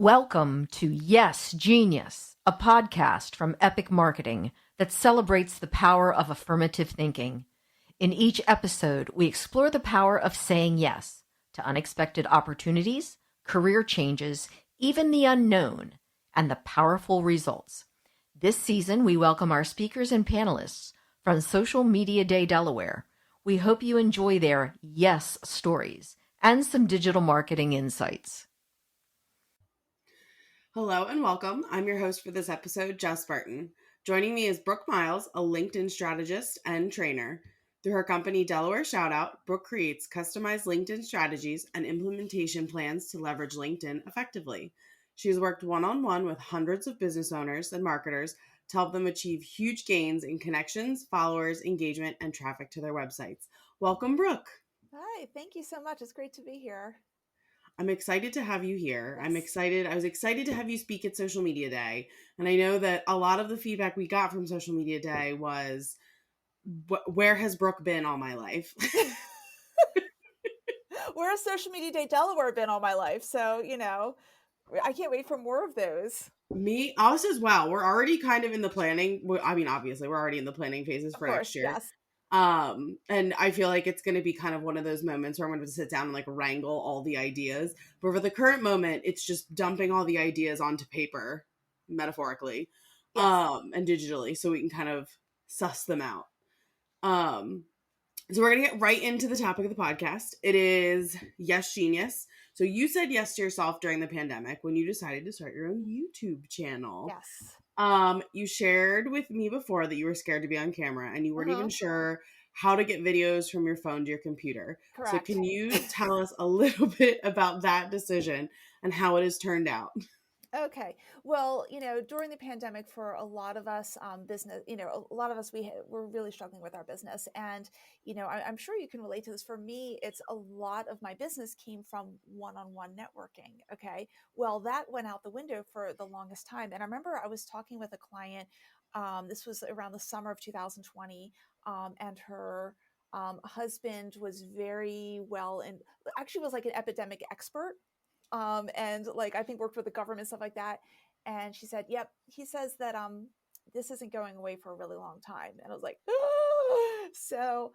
Welcome to Yes, Genius, a podcast from Epic Marketing that celebrates the power of affirmative thinking. In each episode, we explore the power of saying yes to unexpected opportunities, career changes, even the unknown, and the powerful results. This season, we welcome our speakers and panelists from Social Media Day Delaware. We hope you enjoy their yes stories and some digital marketing insights. Hello and welcome. I'm your host for this episode, Jess Burton. Joining me is Brooke Miles, a LinkedIn strategist and trainer. Through her company, Delaware Shoutout, Brooke creates customized LinkedIn strategies and implementation plans to leverage LinkedIn effectively. She's worked one-on-one with hundreds of business owners and marketers to help them achieve huge gains in connections, followers, engagement, and traffic to their websites. Welcome, Brooke. Hi, thank you so much. It's great to be here. I'm excited to have you here. Yes. I was excited to have you speak at Social Media Day. And I know that a lot of the feedback we got from Social Media Day was, where has Brooke been all my life? Where has Social Media Day Delaware been all my life? So, I can't wait for more of those. Us as well. We're already kind of in the planning. I mean, obviously, we're already in the planning phases Of for course, next year. yes. And I feel like it's going to be kind of one of those moments where I'm going to sit down and like wrangle all the ideas. But for the current moment, it's just dumping all the ideas onto paper, metaphorically, Yes. and digitally, so we can kind of suss them out. So we're going to get right into the topic of the podcast. It is Yes Genius. So you said yes to yourself during the pandemic when you decided to start your own YouTube channel. Yes. You shared with me before that you were scared to be on camera and you weren't even Uh-huh. sure how to get videos from your phone to your computer. So Correct. can you tell us a little bit about that decision and how it has turned out? Okay. Well, during the pandemic, for a lot of us, business, a lot of us, we're really struggling with our business. And, I'm sure you can relate to this. For me, it's a lot of my business came from one-on-one networking. Okay. Well, that went out the window for the longest time. And I remember I was talking with a client, this was around the summer of 2020, and her husband was very well and actually was like an epidemic expert, and like I think worked with the government, stuff like that. And she said, "Yep." He says that this isn't going away for a really long time. And I was like, so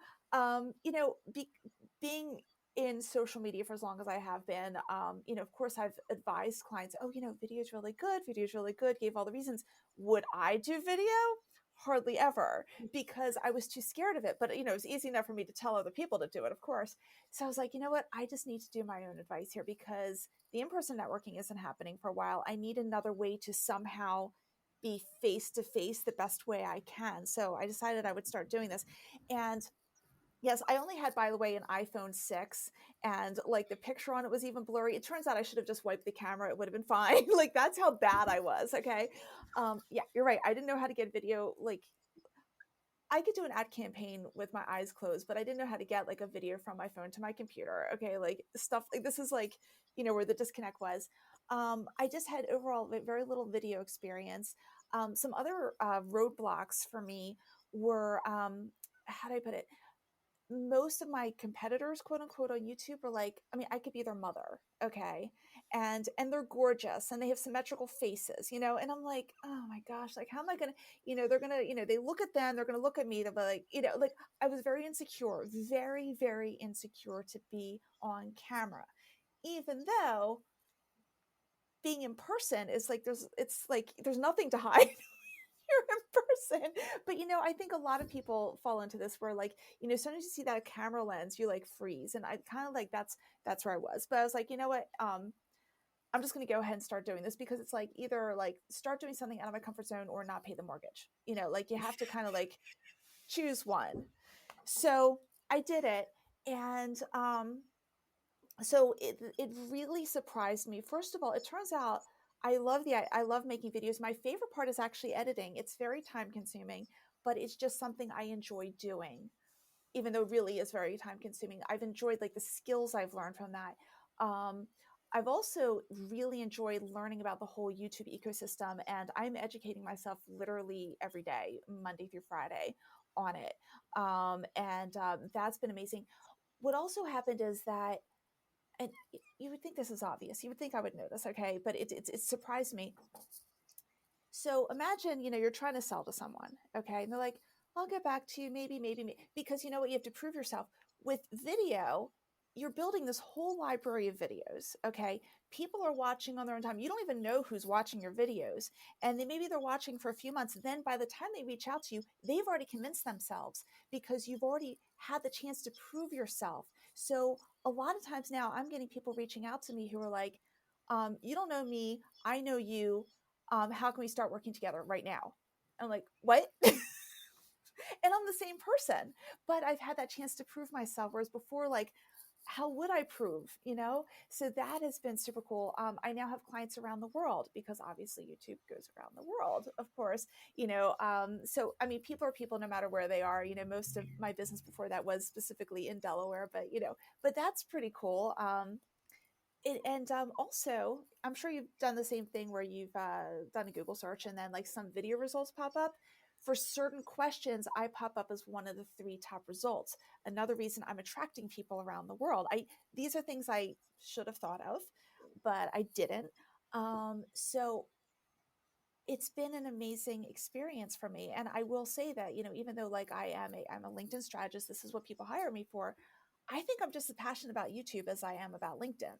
being in social media for as long as I have been, of course I've advised clients, oh, video is really good, gave all the reasons. Would I do video? Hardly ever, because I was too scared of it. But it was easy enough for me to tell other people to do it, of course. So I was like, you know what? I just need to do my own advice here, because the in-person networking isn't happening for a while. I need another way to somehow be face to face the best way I can. So I decided I would start doing this. And yes, I only had, by the way, an iPhone 6, and like the picture on it was even blurry. It turns out I should have just wiped the camera. It would have been fine. Like that's how bad I was. Okay. Yeah, you're right. I didn't know how to get video. Like I could do an ad campaign with my eyes closed, but I didn't know how to get like a video from my phone to my computer. Okay. Like stuff like this is like, where the disconnect was. I just had overall very little video experience. Some other roadblocks for me were, how do I put it? Most of my competitors, quote unquote, on YouTube are like, I mean, I could be their mother, okay, and they're gorgeous and they have symmetrical faces, and I'm like, oh my gosh, like how am I gonna, they're gonna, they look at them, they're gonna look at me, they'll be like, like I was very insecure, very, very insecure to be on camera, even though being in person is like it's like there's nothing to hide. You're in person. But I think a lot of people fall into this where like, as soon as you see that camera lens, you like freeze. And I kind of like that's where I was. But I was like, you know what? I'm just gonna go ahead and start doing this, because it's like either like start doing something out of my comfort zone or not pay the mortgage. Like you have to kind of like choose one. So I did it. And so it really surprised me. First of all, it turns out I love making videos. My favorite part is actually editing. It's very time consuming, but it's just something I enjoy doing, even though it really is very time consuming. I've enjoyed like the skills I've learned from that. Um, I've also really enjoyed learning about the whole YouTube ecosystem, and I'm educating myself literally every day, Monday through Friday, on it. And That's been amazing. What also happened is that and you would think this is obvious. You would think I would know this, okay? But it surprised me. So imagine, you're trying to sell to someone, okay? And they're like, I'll get back to you, maybe, because you know what? You have to prove yourself. With video, you're building this whole library of videos, okay? People are watching on their own time. You don't even know who's watching your videos. And then maybe they're watching for a few months. Then by the time they reach out to you, they've already convinced themselves because you've already had the chance to prove yourself. So a lot of times now I'm getting people reaching out to me who are like, you don't know me, I know you. How can we start working together right now? I'm like, what? And I'm the same person, but I've had that chance to prove myself. Whereas before, like, how would I prove? So that has been super cool. I now have clients around the world because obviously YouTube goes around the world, of course. So, I mean, people are people no matter where they are. Most of my business before that was specifically in Delaware, but that's pretty cool. And also, I'm sure you've done the same thing where you've done a Google search and then like some video results pop up. For certain questions, I pop up as one of the 3 top results. Another reason I'm attracting people around the world. These are things I should have thought of, but I didn't. So it's been an amazing experience for me. And I will say that, even though like I'm a LinkedIn strategist, this is what people hire me for. I think I'm just as passionate about YouTube as I am about LinkedIn.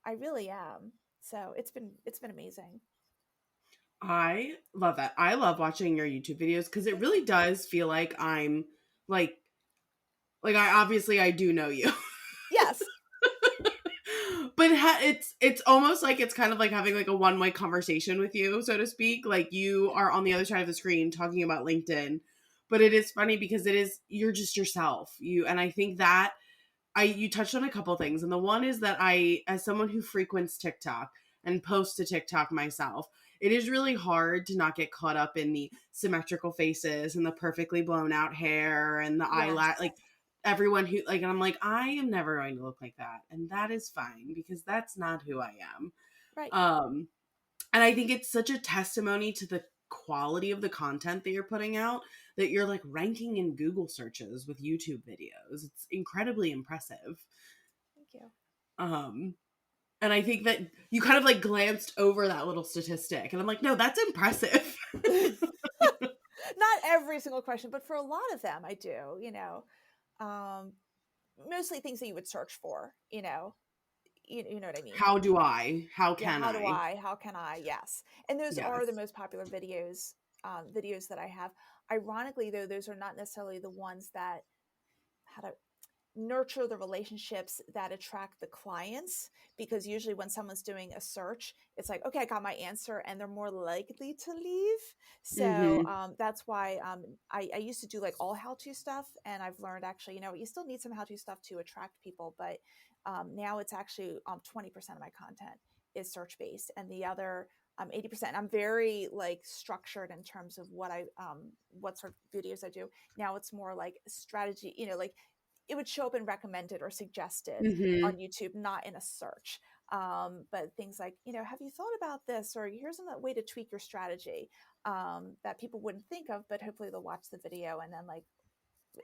I really am. So it's been amazing. I love that. I love watching your YouTube videos because it really does feel like I'm like I do know you. Yes. But it's almost like it's kind of like having like a one-way conversation with you, so to speak. Like you are on the other side of the screen talking about LinkedIn. But it is funny because you're just yourself. And I think that you touched on a couple things. And the one is that as someone who frequents TikTok and posts to TikTok myself, it is really hard to not get caught up in the symmetrical faces and the perfectly blown out hair and the eyelash. Yes. Like everyone who and I'm like, I am never going to look like that. And that is fine because that's not who I am. Right. And I think it's such a testimony to the quality of the content that you're putting out that you're like ranking in Google searches with YouTube videos. It's incredibly impressive. Thank you. And I think that you kind of like glanced over that little statistic and I'm like, no, that's impressive. Not every single question, but for a lot of them I do, mostly things that you would search for, you know what I mean? How do I? How Yeah. can How do I? I? How can I? Yes. And those are Yes. the most popular videos that I have. Ironically, though, those are not necessarily the ones that how to nurture the relationships that attract the clients, because usually when someone's doing a search, it's like, okay, I got my answer, and they're more likely to leave. So Mm-hmm. that's why I used to do like all how-to stuff, and I've learned actually, you still need some how-to stuff to attract people, but now it's actually 20% of my content is search based, and the other 80%. I'm very like structured in terms of what sort of videos I do. Now it's more like strategy, like it would show up in recommended or suggested Mm-hmm. on YouTube, not in a search. But things like, have you thought about this? Or here's a way to tweak your strategy that people wouldn't think of, but hopefully they'll watch the video and then like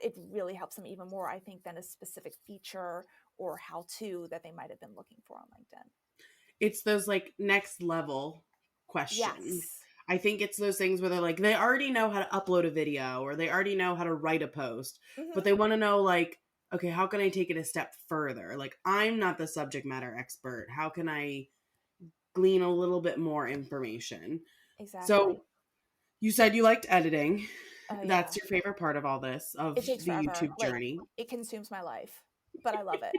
it really helps them even more, I think, than a specific feature or how to that they might have been looking for on LinkedIn. It's those like next level questions. Yes. I think it's those things where they're like, they already know how to upload a video or they already know how to write a post, but Mm-hmm. they want to know like, okay, how can I take it a step further? Like, I'm not the subject matter expert. How can I glean a little bit more information? Exactly. So you said you liked editing. Oh, That's yeah. your favorite part of all this, of It takes the forever. YouTube Like, journey. it consumes my life, but I love it.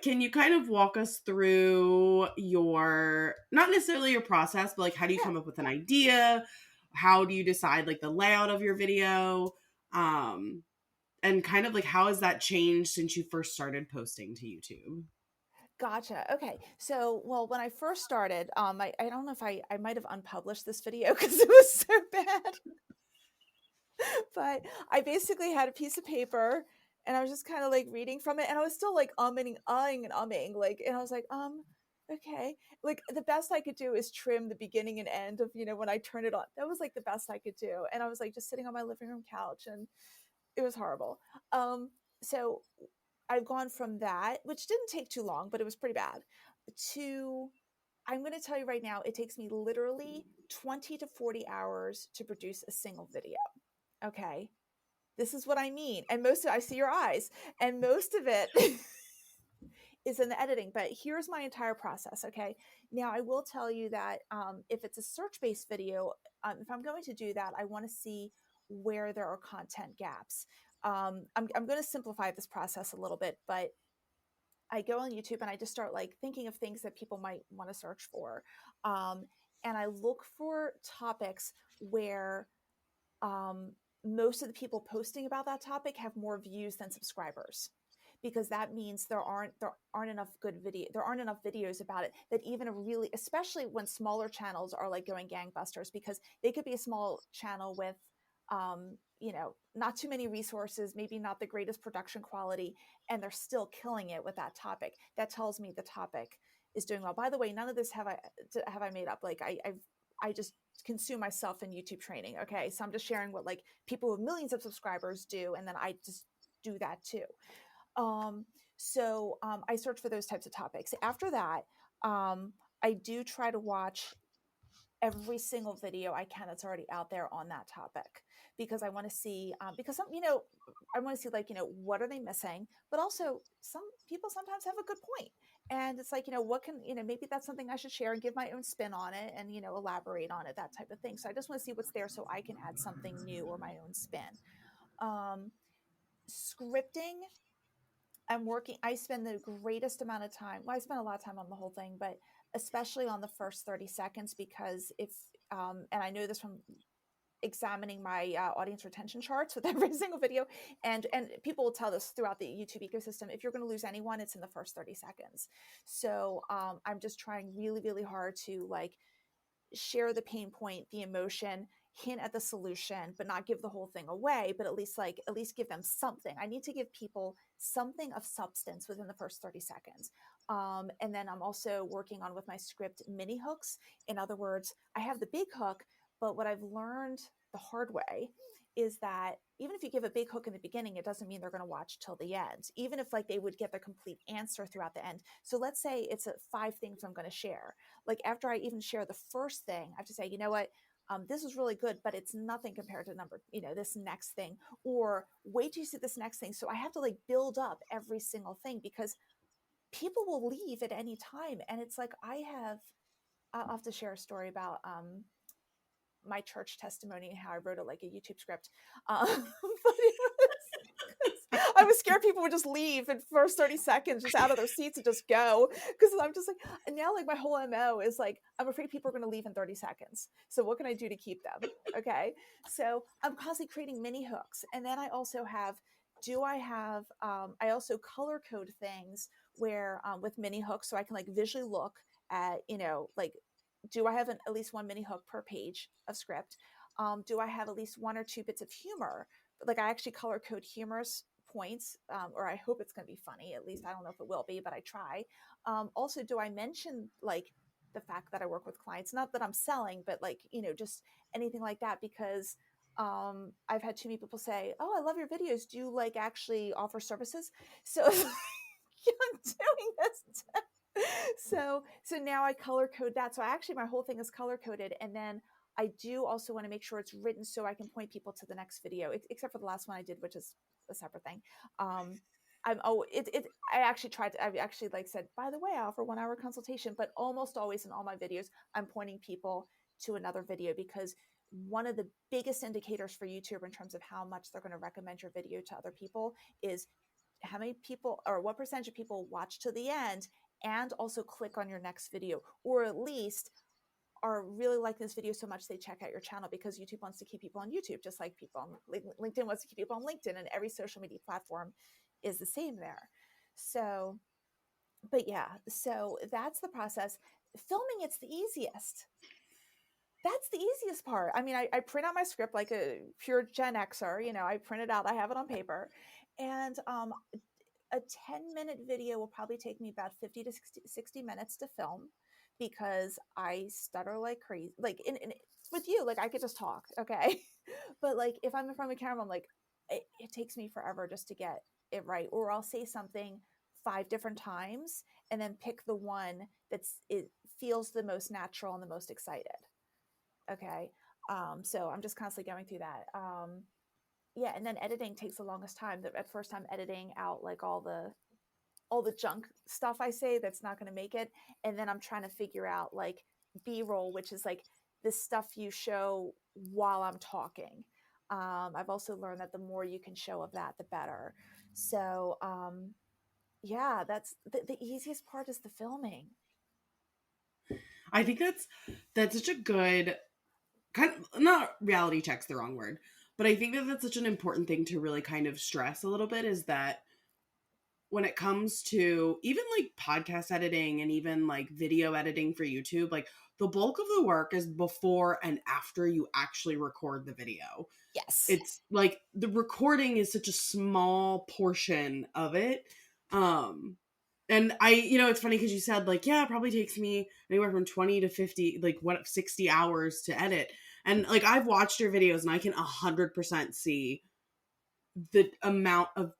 Can you kind of walk us through your, not necessarily your process, but like how do you Yeah. come up with an idea? How do you decide like the layout of your video? And kind of like how has that changed since you first started posting to YouTube? Gotcha. Okay. So, well, when I first started, I don't know if I might have unpublished this video because it was so bad, but I basically had a piece of paper and I was just kind of like reading from it, and I was still like uhing and umming, like, and I was like, okay, like the best I could do is trim the beginning and end of, when I turn it on. That was like the best I could do. And I was like just sitting on my living room couch, and it was horrible. So I've gone from that, which didn't take too long, but it was pretty bad, to I'm going to tell you right now, it takes me literally 20 to 40 hours to produce a single video. Okay. This is what I mean. And I see your eyes, and most of it is in the editing, but here's my entire process. Okay. Now I will tell you that if it's a search-based video, if I'm going to do that, I want to see where there are content gaps. I'm going to simplify this process a little bit, but I go on YouTube and I just start like thinking of things that people might want to search for. Um, and I look for topics where most of the people posting about that topic have more views than subscribers, because that means there aren't enough videos about it that even especially when smaller channels are like going gangbusters, because they could be a small channel with not too many resources, maybe not the greatest production quality, and they're still killing it with that topic. That tells me the topic is doing well. By the way, none of this have I made up. Like I just consume myself in YouTube training. Okay. So I'm just sharing what like people with millions of subscribers do. And then I just do that too. I search for those types of topics. After that, I do try to watch every single video I can that's already out there on that topic, because I want to see, I want to see like, what are they missing? But also some people sometimes have a good point. And it's like, what can, maybe that's something I should share and give my own spin on it and, elaborate on it, that type of thing. So I just want to see what's there so I can add something new or my own spin. Scripting, I spend the greatest amount of time. Well, I spend a lot of time on the whole thing, but especially on the first 30 seconds, because and I know this from examining my audience retention charts with every single video, and people will tell this throughout the YouTube ecosystem, if you're going to lose anyone, it's in the first 30 seconds. So I'm just trying really, really hard to like share the pain point, the emotion, hint at the solution, but not give the whole thing away, but at least give them something. I need to give people something of substance within the first 30 seconds. And then I'm also working on with my script mini hooks. In other words, I have the big hook, but what I've learned the hard way is that even if you give a big hook in the beginning, it doesn't mean they're going to watch till the end, even if like they would get the complete answer throughout the end. So let's say it's 5 things I'm going to share. Like after I even share the first thing, I have to say, you know what? This is really good, but it's nothing compared to this next thing, or wait till you see this next thing. So I have to like build up every single thing, because people will leave at any time. And it's like, I'll have to share a story about, my church testimony and how I wrote it like a YouTube script. But I was scared people would just leave in first 30 seconds, just out of their seats and just go. Because I'm just like, and now like my whole MO is like, I'm afraid people are going to leave in 30 seconds. So what can I do to keep them? Okay. So I'm constantly creating mini hooks. And then I also I also color code things where, with mini hooks, so I can like visually look at, like, do I have at least one mini hook per page of script? Do I have at least 1 or 2 bits of humor? Like I actually color code humorous points, or I hope it's going to be funny. At least I don't know if it will be, but I try. Also, do I mention like the fact that I work with clients? Not that I'm selling, but like, just anything like that, because I've had too many people say, "Oh, I love your videos. Do you like actually offer services?" So I'm doing this. So now I color code that. So my whole thing is color coded. And then I do also want to make sure it's written so I can point people to the next video, except for the last one I did, which is a separate thing. I actually like said, by the way, I offer 1 hour consultation, but almost always in all my videos, I'm pointing people to another video, because one of the biggest indicators for YouTube in terms of how much they're going to recommend your video to other people is how many people, or what percentage of people watch to the end and also click on your next video, or at least are really like this video so much they check out your channel, because YouTube wants to keep people on YouTube, just like LinkedIn wants to keep people on LinkedIn, and every social media platform is the same there. So, but yeah, so that's the process. Filming, it's the easiest. That's the easiest part. I mean, I print out my script like a pure Gen Xer, I print it out, I have it on paper, and a 10-minute video will probably take me about 50 to 60 minutes to film, because I stutter like crazy. Like with you, like I could just talk, okay? But like if I'm in front of a camera, I'm like, it takes me forever just to get it right, or I'll say something 5 different times and then pick the one it feels the most natural and the most excited. Okay. So I'm just constantly going through that. Yeah. And then editing takes the longest time. At first I'm editing out like all the junk stuff I say that's not going to make it. And then I'm trying to figure out like B-roll, which is like the stuff you show while I'm talking. I've also learned that the more you can show of that, the better. So, yeah, that's the easiest part is the filming. I think that's such a good kind of, not reality check's the wrong word, but I think that that's such an important thing to really kind of stress a little bit, is that when it comes to even like podcast editing and even like video editing for YouTube, like the bulk of the work is before and after you actually record the video. Yes. It's like the recording is such a small portion of it. And it's funny because you said like, yeah, it probably takes me anywhere from 20 to 50, like 60 hours to edit. And like, I've watched your videos and I can 100% see the amount of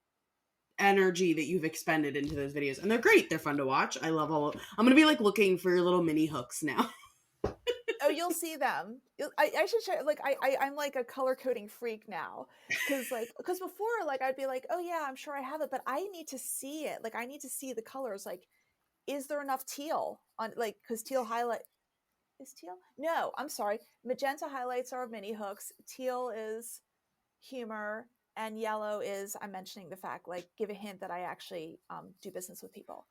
energy that you've expended into those videos. And they're great. They're fun to watch. I love I'm going to be like looking for your little mini hooks now. Oh, you'll see them. I should share. Like I'm like a color coding freak now, because before like I'd be like, oh yeah, I'm sure I have it, but I need to see it. Like I need to see the colors. Like, is there enough teal on, like, because teal highlight is teal? No, I'm sorry. Magenta highlights are mini hooks. Teal is humor, and yellow is, I'm mentioning the fact, like, give a hint that I actually do business with people.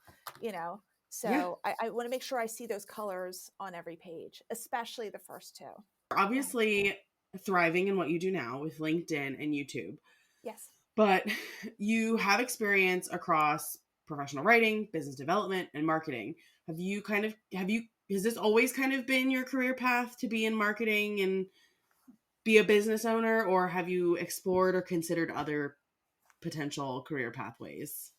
So yeah. I want to make sure I see those colors on every page, especially the first 2. Obviously thriving in what you do now with LinkedIn and YouTube. Yes. But you have experience across professional writing, business development, and marketing. Has this always kind of been your career path to be in marketing and be a business owner, or have you explored or considered other potential career pathways?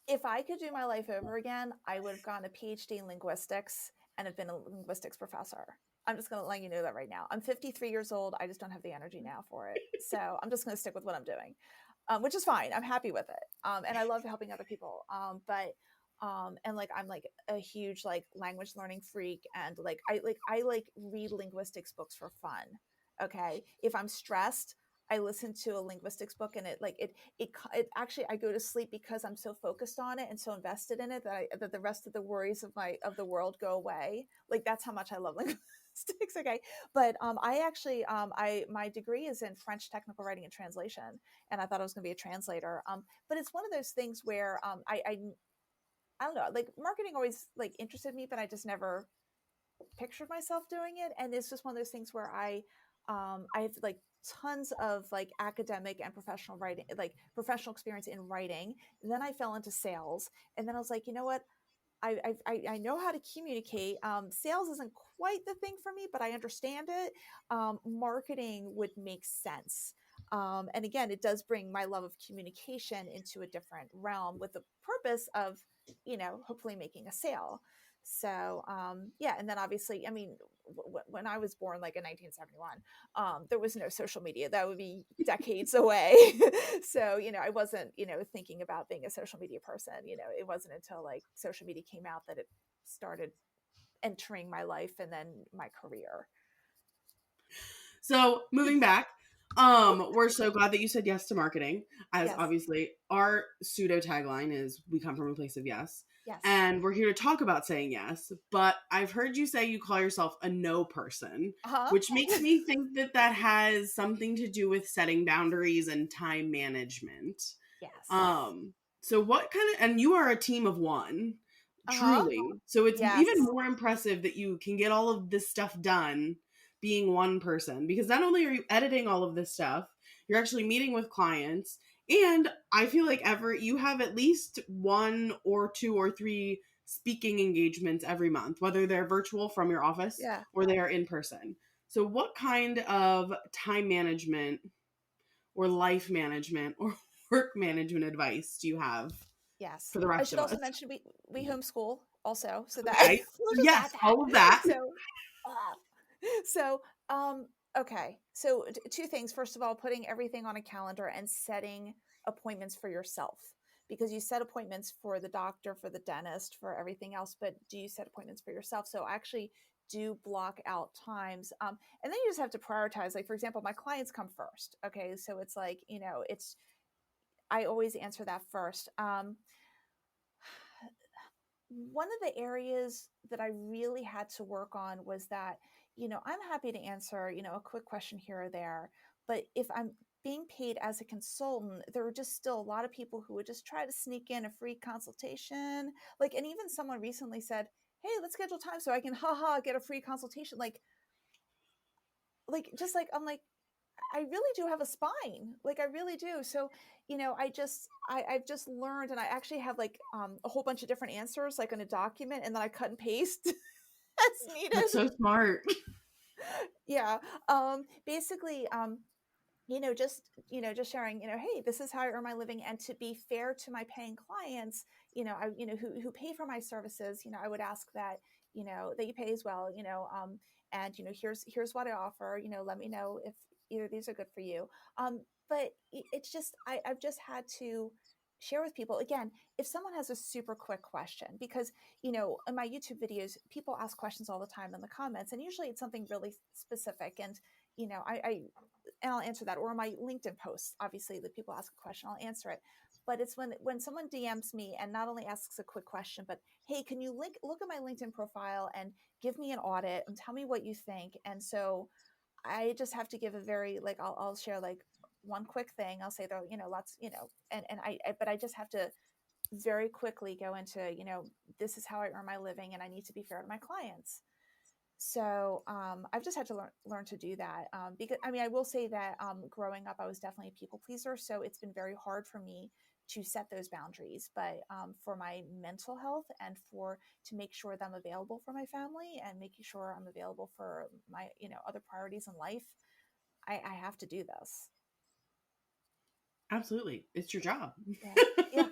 If I could do my life over again, I would have gone a PhD in linguistics and have been a linguistics professor. I'm just going to let you know that right now. I'm 53 years old. I just don't have the energy now for it. So I'm just going to stick with what I'm doing, which is fine. I'm happy with it. And I love helping other people. And like, I'm like a huge like language learning freak. And like, I read linguistics books for fun. Okay. If I'm stressed, I listen to a linguistics book, and it actually, I go to sleep because I'm so focused on it and so invested in it that the rest of the worries of the world go away. Like, that's how much I love linguistics. Okay. But I actually my degree is in French technical writing and translation, and I thought I was going to be a translator. But it's one of those things where I don't know, like, marketing always like interested me, but I just never pictured myself doing it. And it's just one of those things where I have like tons of like academic and professional writing, like professional experience in writing. And then I fell into sales, and then I was like, you know what? I know how to communicate. Sales isn't quite the thing for me, but I understand it. Marketing would make sense. And again, it does bring my love of communication into a different realm with the purpose of, hopefully making a sale. So, yeah. And then obviously, I mean, when I was born, like in 1971, there was no social media. That would be decades away. So, I wasn't, thinking about being a social media person. It wasn't until like social media came out that it started entering my life and then my career. So moving back, we're so glad that you said yes to marketing, as Yes. obviously our pseudo tagline is we come from a place of yes. Yes. And we're here to talk about saying yes, but I've heard you say you call yourself a no person, which makes me think that has something to do with setting boundaries and time management. Yes. So what kind of, and you are a team of one, truly. So it's even more impressive that you can get all of this stuff done being one person, because not only are you editing all of this stuff, you're actually meeting with clients. And I feel like you have at least 1 or 2 or 3 speaking engagements every month, whether they're virtual from your office or they are in person. So what kind of time management or life management or work management advice do you have? Yes. For the rest I should of also us? mention we homeschool also. So Okay. Yes, all of that. Okay. So 2 things. First of all, putting everything on a calendar and setting appointments for yourself? Because you set appointments for the doctor, for the dentist, for everything else, but do you set appointments for yourself? So actually do block out times. And then you just have to prioritize. Like, for example, my clients come first. Okay. So it's like, I always answer that first. One of the areas that I really had to work on was that, I'm happy to answer, a quick question here or there, but if I'm being paid as a consultant, there were just still a lot of people who would just try to sneak in a free consultation. Like, and even someone recently said, hey, let's schedule time so I can, get a free consultation. I'm like, I really do have a spine. Like, I really do. So, I've just learned, and I actually have like a whole bunch of different answers, like in a document, and then I cut and paste as needed. That's so smart. Yeah. Basically, just sharing, hey, this is how I earn my living. And to be fair to my paying clients, who pay for my services, I would ask that, that you pay as well, and, here's what I offer, let me know if either of these are good for you. But it's just, I've just had to share with people, again, if someone has a super quick question, because, in my YouTube videos, people ask questions all the time in the comments, and usually it's something really specific. And, and I'll answer that. Or my LinkedIn posts, obviously, the people ask a question, I'll answer it. But it's when someone DMs me and not only asks a quick question, but hey, can you look at my LinkedIn profile and give me an audit and tell me what you think? And so I just have to give a very, like, I'll share like one quick thing. I'll say, though, lots, but I just have to very quickly go into, this is how I earn my living, and I need to be fair to my clients. So I've just had to learn to do that, because I will say that growing up, I was definitely a people pleaser. So it's been very hard for me to set those boundaries. But for my mental health and to make sure that I'm available for my family and making sure I'm available for my other priorities in life, I have to do this. Absolutely, it's your job. Yeah.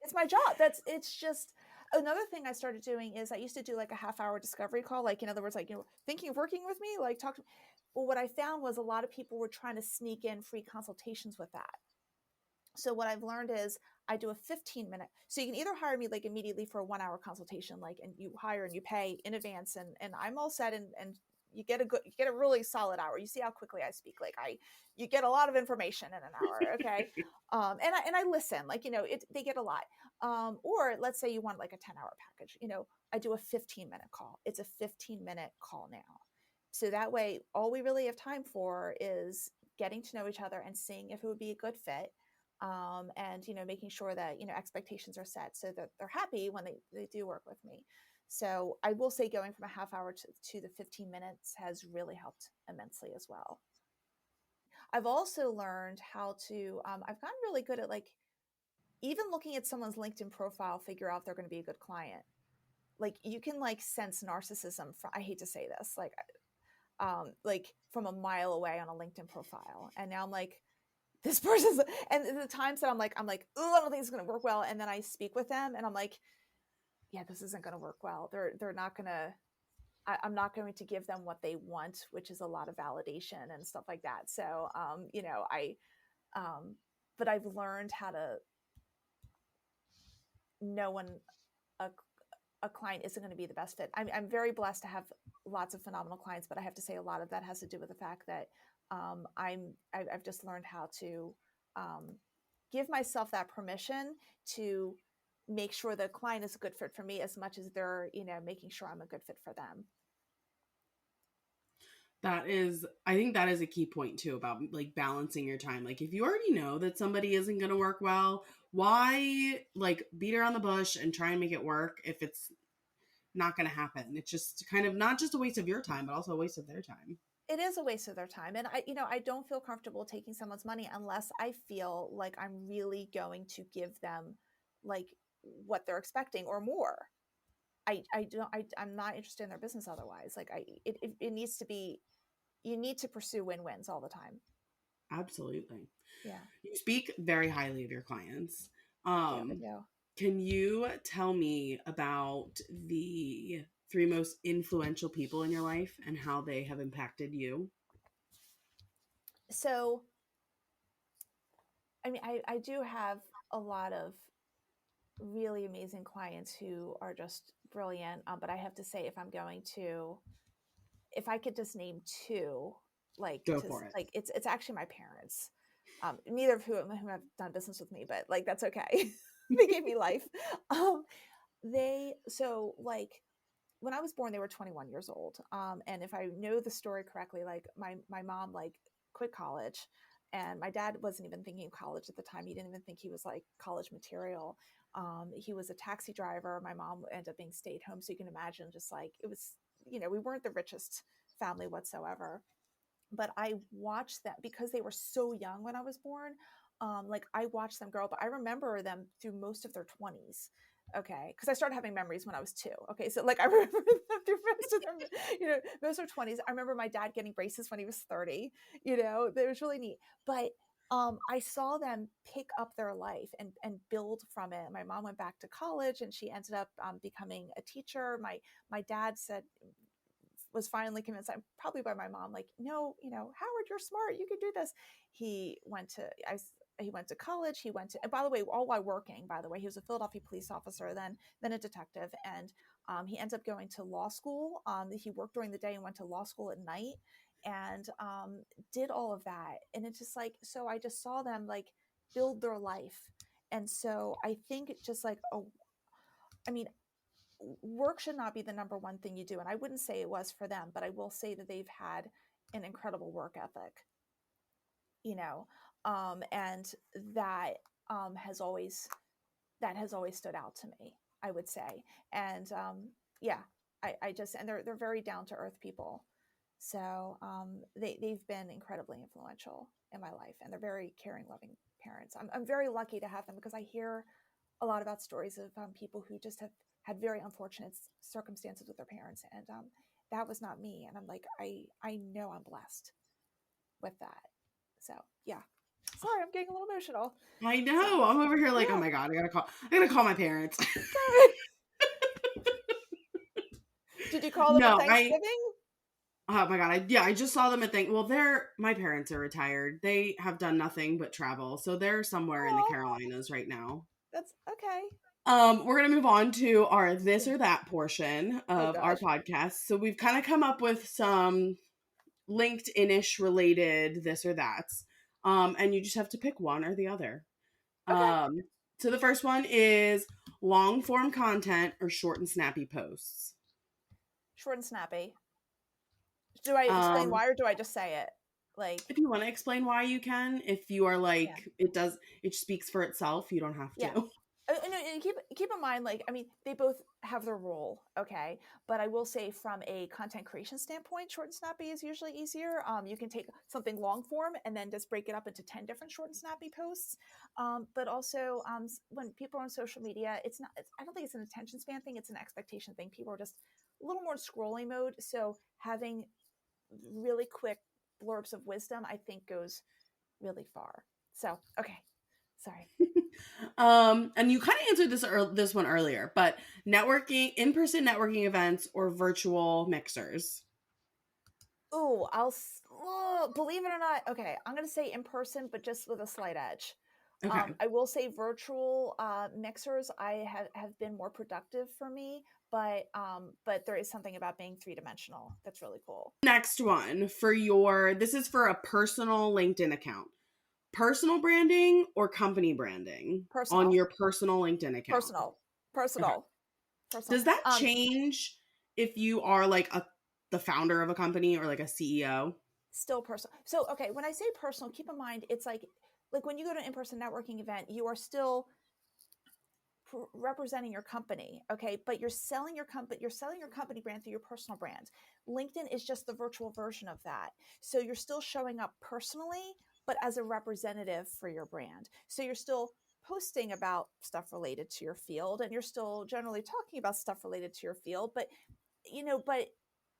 It's my job. It's just another thing I started doing is I used to do like a half-hour discovery call. Like, in other words, like, thinking of working with me, like talk to me. Well, what I found was a lot of people were trying to sneak in free consultations with that. So what I've learned is I do a 15-minute. So you can either hire me like immediately for a 1-hour consultation, like, and you hire and you pay in advance, and I'm all set, and you get a really solid hour. You see how quickly I speak. Like, you get a lot of information in an hour. Okay. And I listen, like, they get a lot. Or let's say you want like a 10-hour package, I do a 15-minute call. It's a 15-minute call now. So that way, all we really have time for is getting to know each other and seeing if it would be a good fit. And, making sure that, expectations are set so that they're happy when they do work with me. So I will say going from a half hour to the 15 minutes has really helped immensely as well. I've also learned how to, I've gotten really good at, like, even looking at someone's LinkedIn profile, figure out if they're going to be a good client. Like, you can like sense narcissism from, I hate to say this, like from a mile away on a LinkedIn profile. And now I'm like, this person's, and the times that I'm like, oh, I don't think it's going to work well. And then I speak with them and I'm like, yeah, this isn't going to work well. They're not going to, I'm not going to give them what they want, which is a lot of validation and stuff like that. So, but I've learned how to know when a client isn't going to be the best fit. I'm very blessed to have lots of phenomenal clients, but I have to say a lot of that has to do with the fact that I've just learned how to give myself that permission to make sure the client is a good fit for me as much as they're, making sure I'm a good fit for them. I think that is a key point too, about like balancing your time. Like, if you already know that somebody isn't going to work well, why like beat around the bush and try and make it work if it's not going to happen? It's just kind of not just a waste of your time, but also a waste of their time. It is a waste of their time. And I don't feel comfortable taking someone's money unless I feel like I'm really going to give them like what they're expecting or more. I'm not interested in their business otherwise. Like, it needs to be, you need to pursue win-wins all the time. Absolutely. Yeah. You speak very highly of your clients. Yeah. Can you tell me about the 3 most influential people in your life and how they have impacted you? So I mean, I do have a lot of really amazing clients who are just brilliant. But I have to say, if I could just name two, Go for it. it's actually my parents. Neither of whom have done business with me, but like that's okay. They gave me life. Um, when I was born, they were 21 years old. And if I know the story correctly, like my mom like quit college, and my dad wasn't even thinking of college at the time. He didn't even think he was like college material. He was a taxi driver. My mom ended up being stayed home. So you can imagine just like it was, we weren't the richest family whatsoever. But I watched that because they were so young when I was born. Like I watched them grow up. I remember them through most of their 20s. Okay, because I started having memories when I was 2. Okay, so like I remember them through most of them, most of their 20s. I remember my dad getting braces when he was 30. It was really neat. But I saw them pick up their life and build from it. My mom went back to college and she ended up becoming a teacher. My dad was finally convinced, I'm probably by my mom, like, no, Howard, you're smart. You could do this. He went to college. And by the way, all while working, by the way, he was a Philadelphia police officer, then a detective. And he ends up going to law school. He worked during the day and went to law school at night and did all of that. And it's just like, so I just saw them like build their life. And so I think just like, I mean, work should not be the number one thing you do. And I wouldn't say it was for them, but I will say that they've had an incredible work ethic, and that has always stood out to me, I would say. And yeah, I just, and they're very down to earth people. So they've been incredibly influential in my life, and they're very caring, loving parents. I'm very lucky to have them because I hear a lot about stories of people who just have had very unfortunate circumstances with their parents. And that was not me. And I'm like, I know I'm blessed with that. So yeah, sorry, I'm getting a little emotional. I know. So, I'm over here like, yeah. oh my God, I gotta call my parents. Did you call them at No, Thanksgiving? oh my God. I just saw them at well, my parents are retired. They have done nothing but travel. So they're somewhere in the Oh, Carolinas right now. that's okay. We're going to move on to our this or that portion Oh of our gosh. podcast. So we've kind of come up with some LinkedIn-ish related this or that's. And you just have to pick one or the other. Okay. So the first one is long form content or short and snappy posts. Short and snappy. Do I explain why, or do I just say it? Like, If you want to explain why, you can. If you are like, yeah. it speaks for itself, you don't have Yeah. to. And keep in mind, like, I mean, they both have their role, okay? But I will say, from a content creation standpoint, short and snappy is usually easier. You can take something long form and then just break it up into 10 different short and snappy posts. But also, when people are on social media, I don't think it's an attention span thing, it's an expectation thing. People are just a little more in scrolling mode. So having really quick blurbs of wisdom, I think, goes really far. So, okay. Sorry. And you kind of answered this one earlier, but in-person networking events or virtual mixers. Oh, believe it or not. Okay, I'm gonna say in person, but just with a slight edge. Okay. I will say virtual mixers have been more productive for me, but there is something about being 3-dimensional that's really cool. Next one this is for a personal LinkedIn account. Personal branding or company branding on Personal. your personal LinkedIn account? Personal. Okay. Personal. Does that change if you are like the founder of a company or like a CEO? Still personal. So, okay, when I say personal, keep in mind it's like when you go to an in-person networking event, you are still representing your company, okay, but you're selling your company brand through your personal brand. LinkedIn is just the virtual version of that. So you're still showing up personally, but as a representative for your brand. So you're still posting about stuff related to your field, and you're still generally talking about stuff related to your field, but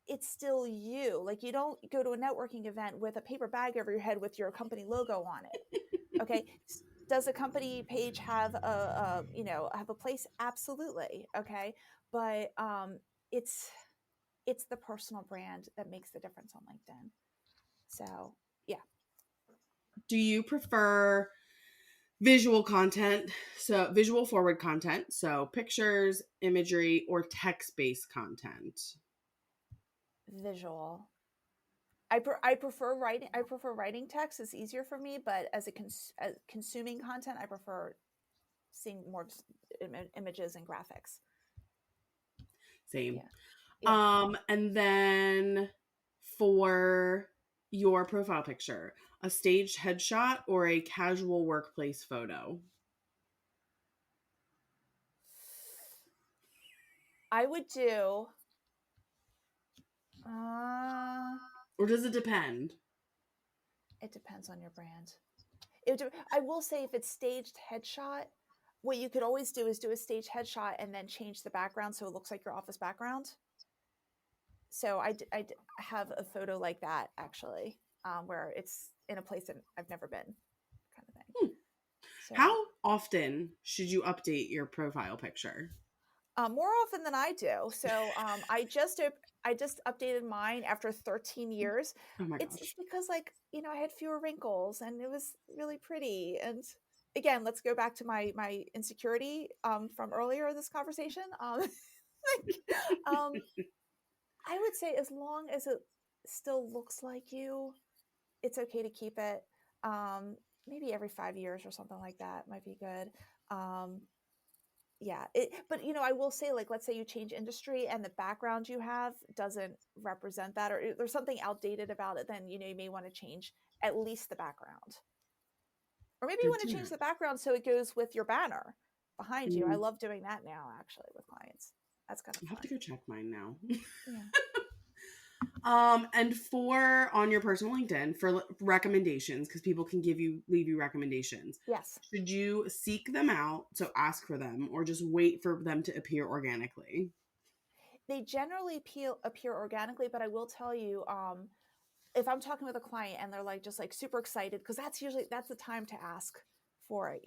it's still you. Like, you don't go to a networking event with a paper bag over your head with your company logo on it. Okay. Does a company page have a place? Absolutely. Okay. But it's the personal brand that makes the difference on LinkedIn. So yeah. Do you prefer visual content, so visual forward content, so pictures, imagery, or text-based content. Visual. I prefer writing. I prefer writing text. It's easier for me, but as as consuming content, I prefer seeing more images and graphics. Same. Yeah. Yeah. And then for your profile picture, a staged headshot or a casual workplace photo? I would do. Uh, Or does it depend? it depends on your brand. I will say if it's staged headshot, what you could always do is do a staged headshot and then change the background so it looks like your office background. So I have a photo like that actually, where it's in a place that I've never been, kind of thing. So How often should you update your profile picture? more often than I do. So I just updated mine after 13 years. Oh my It's gosh. because like I had fewer wrinkles and it was really pretty. And again, let's go back to my insecurity from earlier in this conversation. Um, I would say as long as it still looks like you, it's okay to keep it. Maybe every 5 years or something like that might be good. Yeah, but I will say, like, let's say you change industry and the background you have doesn't represent that, or there's something outdated about it, then you may want to change at least the background, or maybe you Good want to to know. change the background so it goes with your banner behind you. I Mm, love doing that now, actually, with clients. That's kind of I'll have to fun. go check mine now. Yeah. And for on your personal LinkedIn for recommendations, because people can leave you recommendations. Yes. Should you seek them out, so ask for them, or just wait for them to appear organically? They generally appear organically, but I will tell you, if I'm talking with a client and they're like just like super excited, because that's the time to ask for it.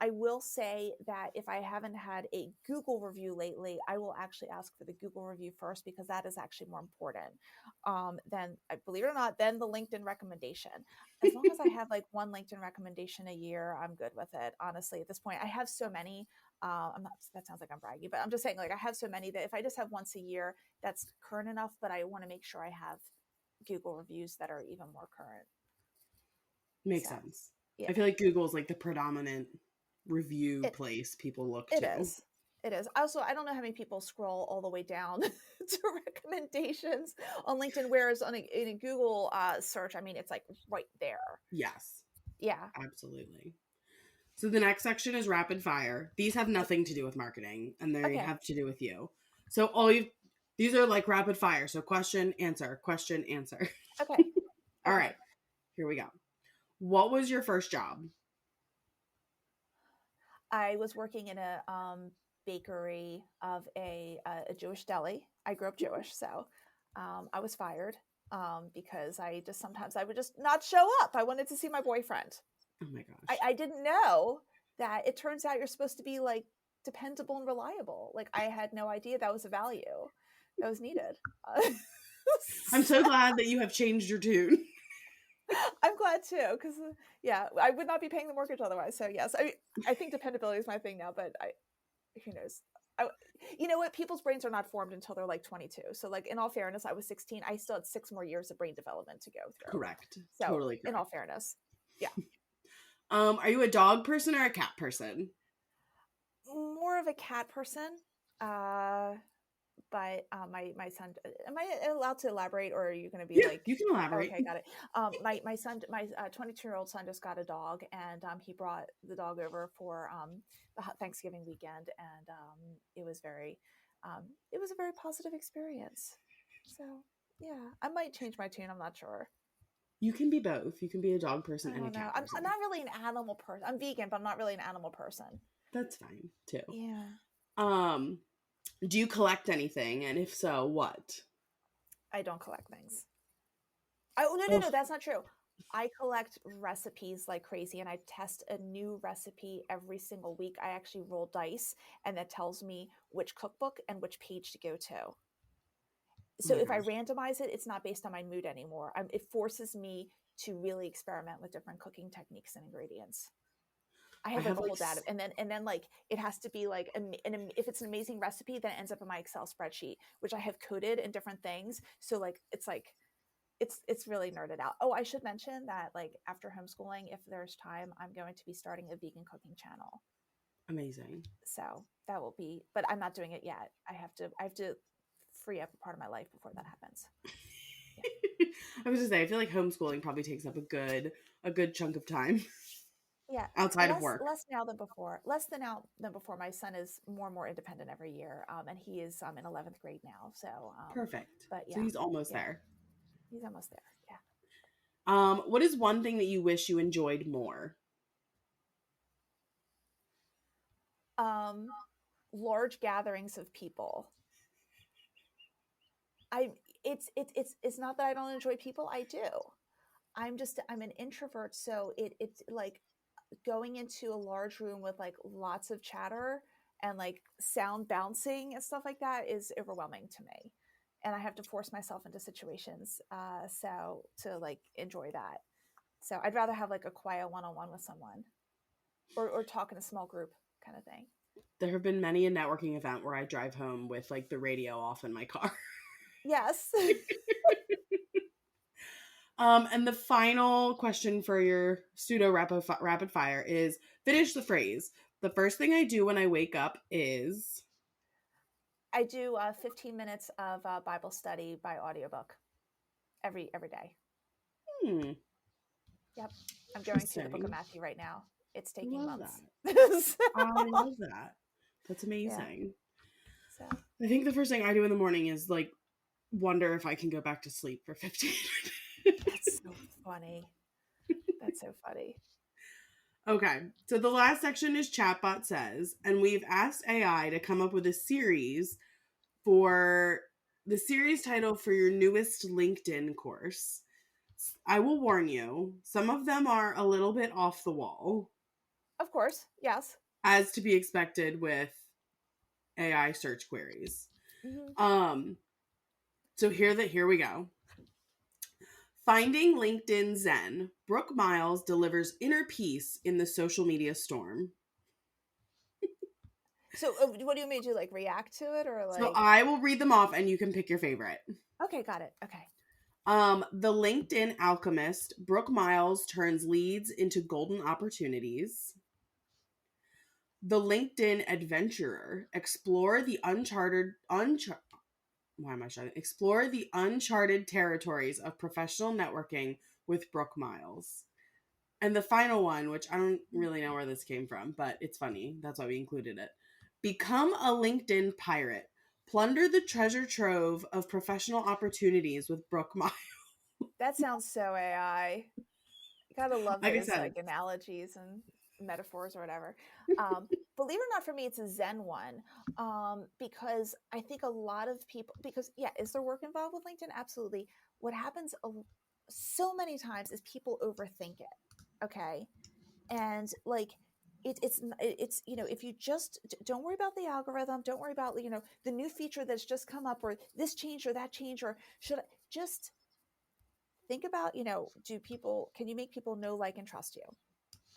I will say that if I haven't had a Google review lately, I will actually ask for the Google review first, because that is actually more important than, believe it or not, than the LinkedIn recommendation. As long as I have like one LinkedIn recommendation a year, I'm good with it. Honestly, at this point, I have so many. I'm not. That sounds like I'm bragging, but I'm just saying, like, I have so many that if I just have once a year, that's current enough. But I want to make sure I have Google reviews that are even more current. Makes So, sense. yeah, I feel like Google's like the predominant review it place people look it to. is. It is. Also, I don't know how many people scroll all the way down to recommendations on LinkedIn, whereas in a Google search, I mean, it's like right there. Yes, Yeah. absolutely. So the next section is rapid fire. These have nothing to do with marketing, and they Okay. have to do with you. So these are like rapid fire. So question, answer, question, answer. Okay. All Okay. right, here we go. What was your first job? I was working in a bakery of a Jewish deli. I grew up Jewish, so I was fired because sometimes I would just not show up. I wanted to see my boyfriend. Oh my gosh. I didn't know that it turns out you're supposed to be like dependable and reliable. Like I had no idea that was a value that was needed. I'm so glad that you have changed your tune. I'm glad too, because yeah, I would not be paying the mortgage otherwise. So yes, I think dependability is my thing now, but who knows? You know what? People's brains are not formed until they're like 22. So like in all fairness, I was 16. I still had 6 more years of brain development to go through. Correct. So Totally in correct. all fairness, yeah. Are you a dog person or a cat person? More of a cat person. But my son, am I allowed to elaborate, or are you going to be Yeah, like, you can elaborate. okay, got it. My son, my 22-year-old son just got a dog, and he brought the dog over for the Thanksgiving weekend, and it was it was a very positive experience. So yeah, I might change my tune. I'm not sure. You can be both. You can be a dog person I and a don't know. cat I'm person. not really an animal person. I'm vegan, but I'm not really an animal person. That's fine too. Yeah. Um, do you collect anything? And if so, what? I don't collect things. Oh, Oh, no, that's not true. I collect recipes like crazy, and I test a new recipe every single week. I actually roll dice, and that tells me which cookbook and which page to go to. oh So my if I gosh. randomize it, it's not based on my mood anymore. It forces me to really experiment with different cooking techniques and ingredients. I have like a like whole data, and then like it has to be like if it's an amazing recipe, then it ends up in my Excel spreadsheet, which I have coded in different things. So like it's really nerded out. Oh, I should mention that like after homeschooling, if there's time, I'm going to be starting a vegan cooking channel. Amazing. So that will be, but I'm not doing it yet. I have to free up a part of my life before that happens. Yeah. I was just saying, I feel like homeschooling probably takes up a good chunk of time. Yeah, outside of work. Less now than before. Less than now than before. My son is more and more independent every year, and he is in 11th grade now. So Perfect. But So he's almost yeah, there. he's almost there. Yeah. What is one thing that you wish you enjoyed more? Large gatherings of people. It's not that I don't enjoy people. I do. I'm an introvert, so it's like going into a large room with like lots of chatter and like sound bouncing and stuff like that is overwhelming to me, and I have to force myself into situations so to like enjoy that. So I'd rather have like a quiet one-on-one with someone, or talk in a small group kind of thing. There have been many a networking event where I drive home with like the radio off in my car. Yes. And the final question for your pseudo rapid fire is finish the phrase. The first thing I do when I wake up is. I do 15 minutes of Bible study by audiobook every day. Yep. I'm going through the book of Matthew right now. It's taking months. I love that. That's amazing. Yeah. So I think the first thing I do in the morning is like wonder if I can go back to sleep for 15 minutes. That's so funny. That's so funny. Okay, so the last section is Chatbot Says, and we've asked AI to come up with a series for the series title for your newest LinkedIn course. I will warn you, some of them are a little bit off the wall. Of course, yes. As to be expected with AI search queries. Mm-hmm. So here we go. Finding LinkedIn Zen, Brooke Miles delivers inner peace in the social media storm. So what do you mean to like react to it or like? So I will read them off and you can pick your favorite. Okay, got it. Okay. The LinkedIn Alchemist, Brooke Miles turns leads into golden opportunities. The LinkedIn Adventurer, explore the uncharted territories of professional networking with Brooke Miles. And the final one, which I don't really know where this came from, but it's funny. That's why we included it. Become a LinkedIn pirate. Plunder the treasure trove of professional opportunities with Brooke Miles. That sounds so AI. Gotta love Like I those said, like analogies and metaphors or whatever. Believe it or not, for me, it's a Zen one, because I think a lot of people. Because yeah, is there work involved with LinkedIn? Absolutely. What happens so many times is people overthink it. Okay, and like it's if you just don't worry about the algorithm, don't worry about the new feature that's just come up, or this change or that change, or should I just think about can you make people know, like, and trust you?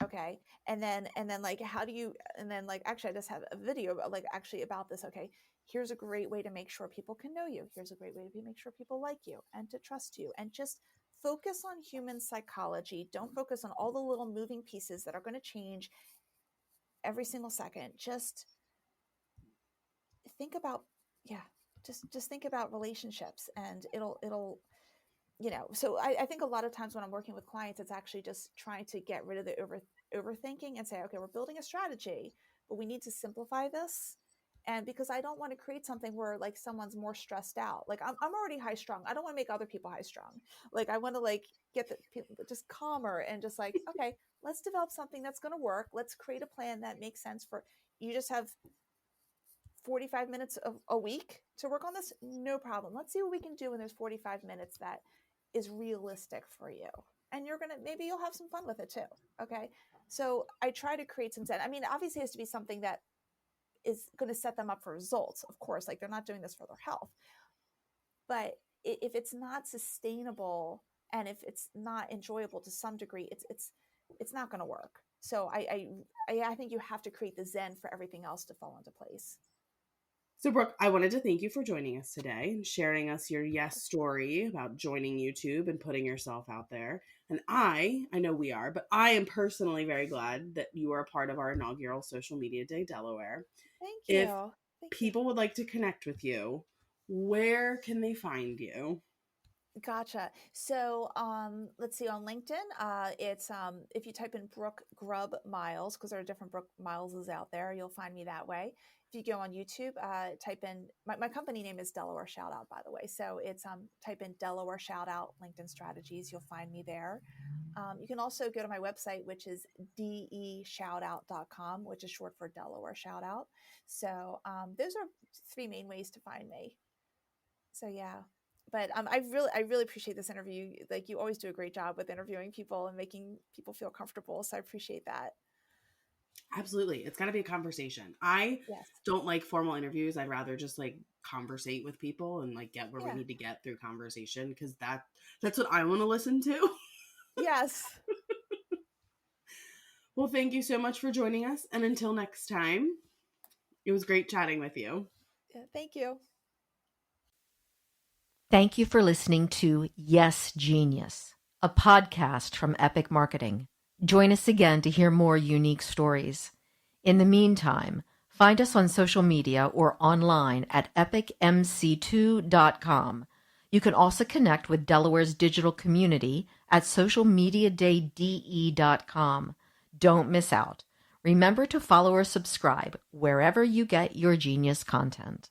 Okay, and then like how do you, and then like actually I just have a video about this. Okay, here's a great way to make sure people can know you. Here's a great way to make sure people like you and to trust you, and just focus on human psychology. Don't focus on all the little moving pieces that are going to change every single second. Just think about just think about relationships, and it'll so I think a lot of times when I'm working with clients, it's actually just trying to get rid of the overthinking and say, okay, we're building a strategy, but we need to simplify this. And because I don't want to create something where like someone's more stressed out. Like I'm already high strung. I don't want to make other people high strung. Like I want to like get the people just calmer and just like, okay, let's develop something that's going to work. Let's create a plan that makes sense for you. Just have 45 minutes of a week to work on this. No problem. Let's see what we can do when there's 45 minutes that is realistic for you, and maybe you'll have some fun with it too. Okay, so I try to create some Zen. I mean, obviously it has to be something that is going to set them up for results, of course, like they're not doing this for their health. But if it's not sustainable and if it's not enjoyable to some degree, it's not going to work. So I think you have to create the zen for everything else to fall into place. So, Brooke, I wanted to thank you for joining us today and sharing us your yes story about joining YouTube and putting yourself out there. And I know we are, but I am personally very glad that you are a part of our inaugural Social Media Day Delaware. Thank If you. Thank you. people would like to connect with you, where can they find you? Gotcha. So, let's see, on LinkedIn, it's if you type in Brooke Miles, because there are different Brooke Mileses out there, you'll find me that way. If you go on YouTube, type in my company name is Delaware Shoutout, by the way. So it's type in Delaware Shoutout LinkedIn Strategies, you'll find me there. You can also go to my website, which is deshoutout.com, which is short for Delaware Shoutout. So those are three main ways to find me. So yeah. But I really appreciate this interview. Like, you always do a great job with interviewing people and making people feel comfortable. So I appreciate that. Absolutely. It's got to be a conversation. I Yes. don't like formal interviews. I'd rather just like conversate with people and like get where we Yeah. need to get through conversation, because that's what I want to listen to. Yes. Well, thank you so much for joining us. And until next time, it was great chatting with you. Yeah, thank you. Thank you for listening to Yes Genius, a podcast from Epic Marketing. Join us again to hear more unique stories. In the meantime, find us on social media or online at epicmc2.com. You can also connect with Delaware's digital community at socialmediadayde.com. Don't miss out. Remember to follow or subscribe wherever you get your genius content.